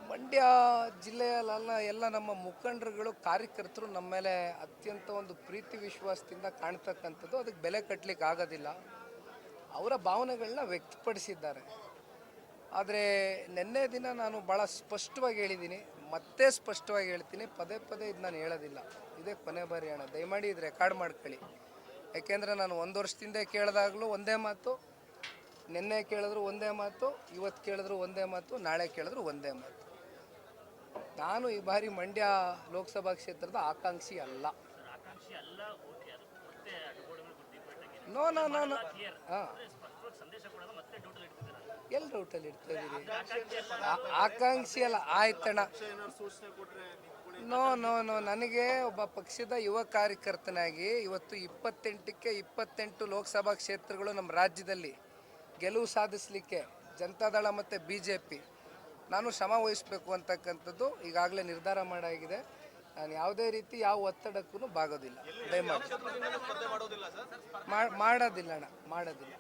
ಮಂಡ್ಯ ಜಿಲ್ಲೆಯಲ್ಲ ಎಲ್ಲ ನಮ್ಮ ಮುಖಂಡರುಗಳು ಕಾರ್ಯಕರ್ತರು ನಮ್ಮ ಮೇಲೆ ಅತ್ಯಂತ ಒಂದು ಪ್ರೀತಿ ವಿಶ್ವಾಸದಿಂದ ಕಾಣ್ತಕ್ಕಂಥದ್ದು. ಅದಕ್ಕೆ ಬೆಲೆ ಕಟ್ಟಲಿಕ್ಕೆ ಆಗೋದಿಲ್ಲ. ಅವರ ಭಾವನೆಗಳನ್ನ ವ್ಯಕ್ತಪಡಿಸಿದ್ದಾರೆ. ಆದರೆ ನಿನ್ನೆ ದಿನ ನಾನು ಭಾಳ ಸ್ಪಷ್ಟವಾಗಿ ಹೇಳಿದ್ದೀನಿ, ಮತ್ತೆ ಸ್ಪಷ್ಟವಾಗಿ ಹೇಳ್ತೀನಿ, ಪದೇ ಪದೇ ಇದು ನಾನು ಹೇಳೋದಿಲ್ಲ. ಇದೇ ಕೊನೆ ಬಾರಿ ಅಣ್ಣ, ದಯಮಾಡಿ ಇದು ರೆಕಾರ್ಡ್ ಮಾಡ್ಕೊಳ್ಳಿ. ಯಾಕೆಂದರೆ ನಾನು 1 ವರ್ಷದಿಂದ ಕೇಳಿದಾಗಲೂ ಒಂದೇ ಮಾತು, ನಿನ್ನೆ ಕೇಳಿದ್ರು ಒಂದೇ ಮಾತು, ಇವತ್ತು ಕೇಳಿದ್ರು ಒಂದೇ ಮಾತು, ನಾಳೆ ಕೇಳಿದ್ರು ಒಂದೇ ಮಾತು. ನಾನು ಈ ಬಾರಿ ಮಂಡ್ಯ ಲೋಕಸಭಾ ಕ್ಷೇತ್ರದ ಆಕಾಂಕ್ಷಿ ಅಲ್ಲ. ನೋ ನೋ ನೋ ನೋ ಹಾಂ, ಎಲ್ಲಿ ಡೌಟಲ್ಲಿ ಇಡ್ತಾ ಇದ್ದೀರಿ? ಆಕಾಂಕ್ಷಿ ಅಲ್ಲ, ಆಯ್ತಣ್ಣ. ನೋ ನೋ ನೋ ನನಗೆ ಒಬ್ಬ ಪಕ್ಷದ ಯುವ ಕಾರ್ಯಕರ್ತನಾಗಿ ಇವತ್ತು 28ಕ್ಕೆ 28 ಲೋಕಸಭಾ ಕ್ಷೇತ್ರಗಳು ನಮ್ಮ ರಾಜ್ಯದಲ್ಲಿ ಗೆಲುವು ಸಾಧಿಸಲಿಕ್ಕೆ ಜನತಾದಳ ಮತ್ತು BJP ನಾನು ಶ್ರಮ ವಹಿಸಬೇಕು ಅಂತಕ್ಕಂಥದ್ದು ಈಗಾಗಲೇ ನಿರ್ಧಾರ ಮಾಡಾಗಿದೆ. ನಾನು ಯಾವುದೇ ರೀತಿ ಯಾವ ಒತ್ತಡಕ್ಕೂ ಬಾಗೋದಿಲ್ಲ. ದಯಮಾಡಿ ಮಾಡೋದಿಲ್ಲ ಅಣ್ಣ, ಮಾಡೋದಿಲ್ಲ.